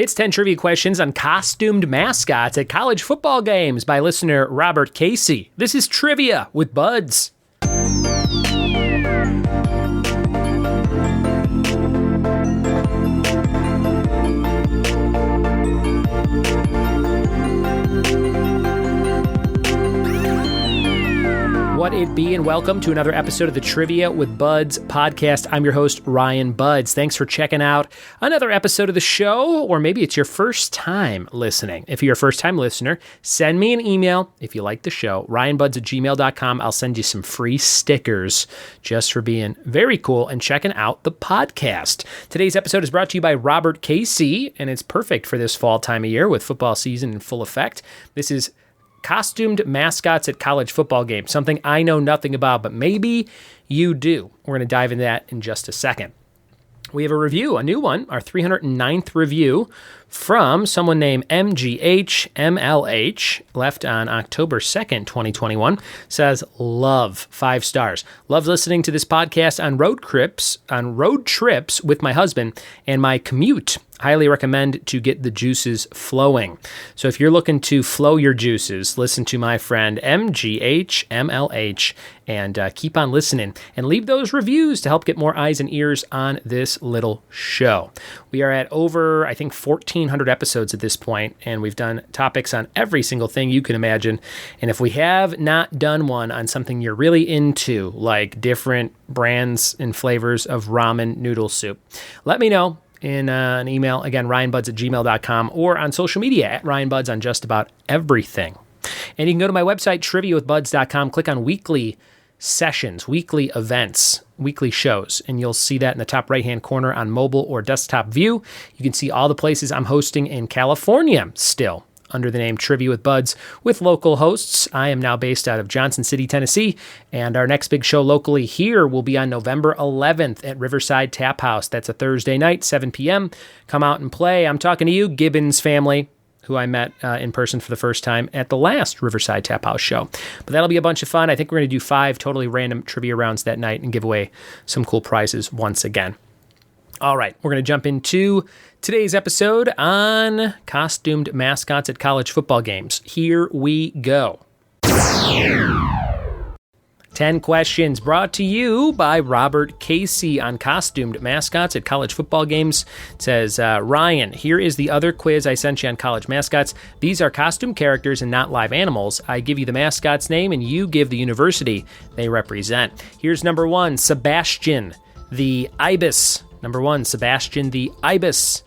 It's 10 trivia questions on costumed mascots at college football games by listener Robert Casey. This is Trivia with Buds. What it be, and welcome to another episode of the Trivia with Buds podcast. I'm your host, Ryan Buds. Thanks for checking out another episode of the show, or maybe it's your first time listening. If you're a first-time listener, send me an email if you like the show, ryanbuds@gmail.com. I'll send you some free stickers just for being very cool and checking out the podcast. Today's episode is brought to you by Robert Casey, and it's perfect for this fall time of year with football season in full effect. This is costumed mascots at college football games, something I know nothing about, but maybe you do. We're going to dive into that in just a second. We have a review, a new one, our 309th review from someone named MGHMLH, left on October 2nd, 2021, says, love, 5 stars. Love listening to this podcast on road trips with my husband and my commute. Highly recommend to get the juices flowing. So if you're looking to flow your juices, listen to my friend MGHMLH and keep on listening and leave those reviews to help get more eyes and ears on this little show. We are at over, I think, 1,400 episodes at this point, and we've done topics on every single thing you can imagine. And if we have not done one on something you're really into, like different brands and flavors of ramen noodle soup, let me know in an email, again, ryanbuds@gmail.com, or on social media at ryanbuds on just about everything. And you can go to my website, triviawithbuds.com, click on weekly sessions, weekly events, weekly shows, and you'll see that in the top right-hand corner on mobile or desktop view. You can see all the places I'm hosting in California still, under the name Trivia with Buds, with local hosts. I am now based out of Johnson City, Tennessee, and our next big show locally here will be on November 11th at Riverside Tap House. That's a Thursday night, 7 p.m. Come out and play. I'm talking to you, Gibbons family, who I met in person for the first time at the last Riverside Tap House show. But that'll be a bunch of fun. I think we're going to do 5 totally random trivia rounds that night and give away some cool prizes once again. All right, we're going to jump into today's episode on costumed mascots at college football games. Here we go. 10 questions brought to you by Robert Casey on costumed mascots at college football games. It says, Ryan, here is the other quiz I sent you on college mascots. These are costume characters and not live animals. I give you the mascot's name and you give the university they represent. Here's number 1, Sebastian the Ibis. Number 1, Sebastian the Ibis.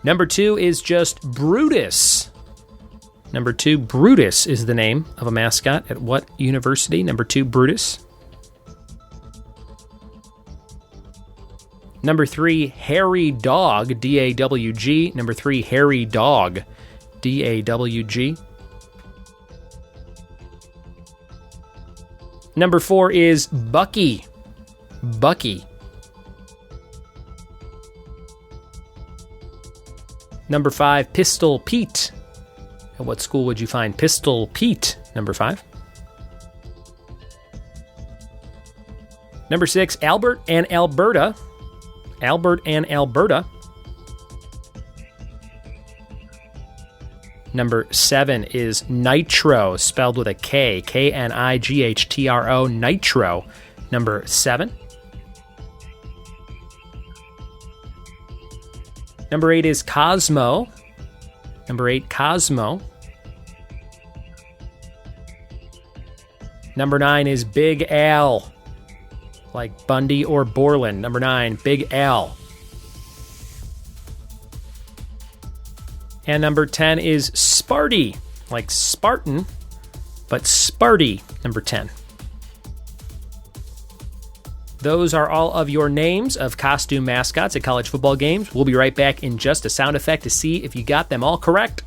Number 2 is just Brutus. Number 2, Brutus is the name of a mascot at what university? Number 2, Brutus. Number 3, Hairy Dog, D-A-W-G. Number 3, Hairy Dog, D-A-W-G. Number 4 is Bucky. Bucky. Number 5, Pistol Pete. At what school would you find Pistol Pete? Number 5. Number 6, Albert and Alberta. Albert and Alberta. Number 7 is Nitro, spelled with a K, K-N-I-G-H-T-R-O, Nitro. Number 7. Number 8 is Cosmo. Number 8, Cosmo. Number 9 is Big Al, like Bundy or Borland. Number 9, Big Al. And number 10 is Sparty, like Spartan, but Sparty, number 10. Those are all of your names of costume mascots at college football games. We'll be right back in just a sound effect to see if you got them all correct.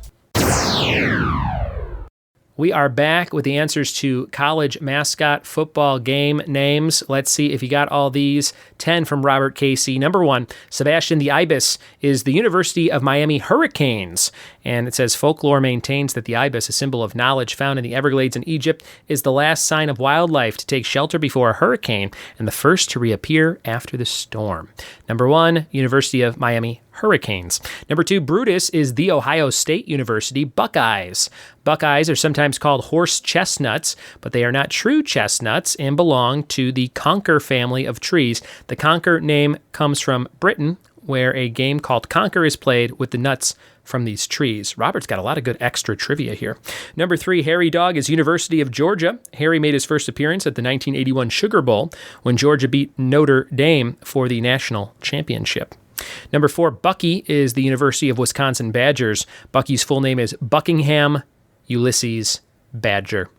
We are back with the answers to college mascot football game names. Let's see if you got all these. 10 from Robert Casey. Number 1, Sebastian the Ibis is the University of Miami Hurricanes. And it says, folklore maintains that the ibis, a symbol of knowledge found in the Everglades in Egypt, is the last sign of wildlife to take shelter before a hurricane and the first to reappear after the storm. Number 1, University of Miami Hurricanes. Number 2, Brutus is the Ohio State University Buckeyes. Buckeyes are sometimes called horse chestnuts, but they are not true chestnuts and belong to the conker family of trees. The conker name comes from Britain, where a game called conker is played with the nuts from these trees. Robert's got a lot of good extra trivia here. Number 3, Harry Dog is University of Georgia. Harry made his first appearance at the 1981 Sugar Bowl when Georgia beat Notre Dame for the national championship. Number 4, Bucky is the University of Wisconsin Badgers. Bucky's full name is Buckingham Ulysses Badger.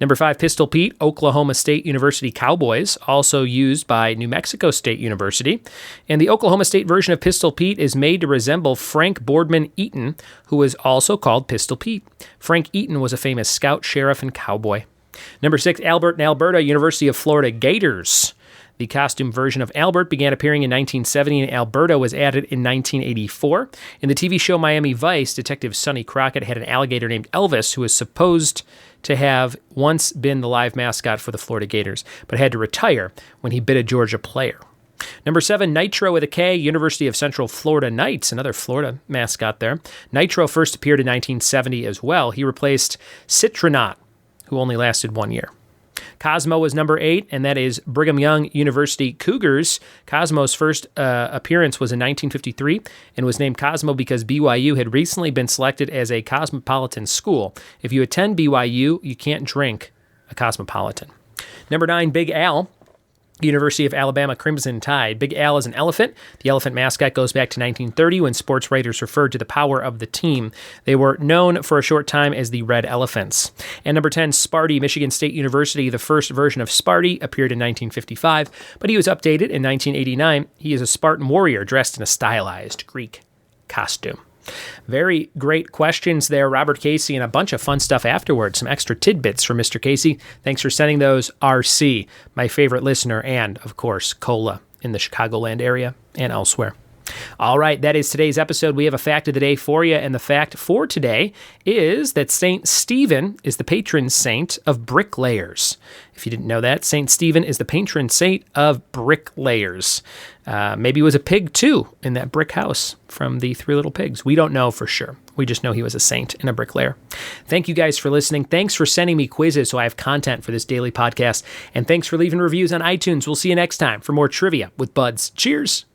Number 5, Pistol Pete, Oklahoma State University Cowboys, also used by New Mexico State University. And the Oklahoma State version of Pistol Pete is made to resemble Frank Boardman Eaton, who was also called Pistol Pete. Frank Eaton was a famous scout, sheriff, and cowboy. Number 6, Albert and Alberta, University of Florida Gators. The costume version of Albert began appearing in 1970, and Alberta was added in 1984. In the TV show Miami Vice, Detective Sonny Crockett had an alligator named Elvis who was supposed to have once been the live mascot for the Florida Gators, but had to retire when he bit a Georgia player. Number 7, Nitro with a K, University of Central Florida Knights, another Florida mascot there. Nitro first appeared in 1970 as well. He replaced Citronaut, who only lasted 1 year. Cosmo was number 8, and that is Brigham Young University Cougars. Cosmo's first appearance was in 1953 and was named Cosmo because BYU had recently been selected as a cosmopolitan school. If you attend BYU, you can't drink a cosmopolitan. Number 9, Big Al. University of Alabama Crimson Tide. Big Al is an elephant. The elephant mascot goes back to 1930 when sports writers referred to the power of the team. They were known for a short time as the Red Elephants. And number 10, Sparty, Michigan State University. The first version of Sparty appeared in 1955, but he was updated in 1989. He is a Spartan warrior dressed in a stylized Greek costume. Very great questions there, Robert Casey, and a bunch of fun stuff afterwards. Some extra tidbits from Mr. Casey. Thanks for sending those, RC, my favorite listener, and, of course, Cola in the Chicagoland area and elsewhere. All right, that is today's episode. We have a fact of the day for you, and the fact for today is that St. Stephen is the patron saint of bricklayers. If you didn't know that, St. Stephen is the patron saint of bricklayers. Maybe he was a pig, too, in that brick house from the Three Little Pigs. We don't know for sure. We just know he was a saint and a bricklayer. Thank you guys for listening. Thanks for sending me quizzes so I have content for this daily podcast. And thanks for leaving reviews on iTunes. We'll see you next time for more trivia with Buds. Cheers.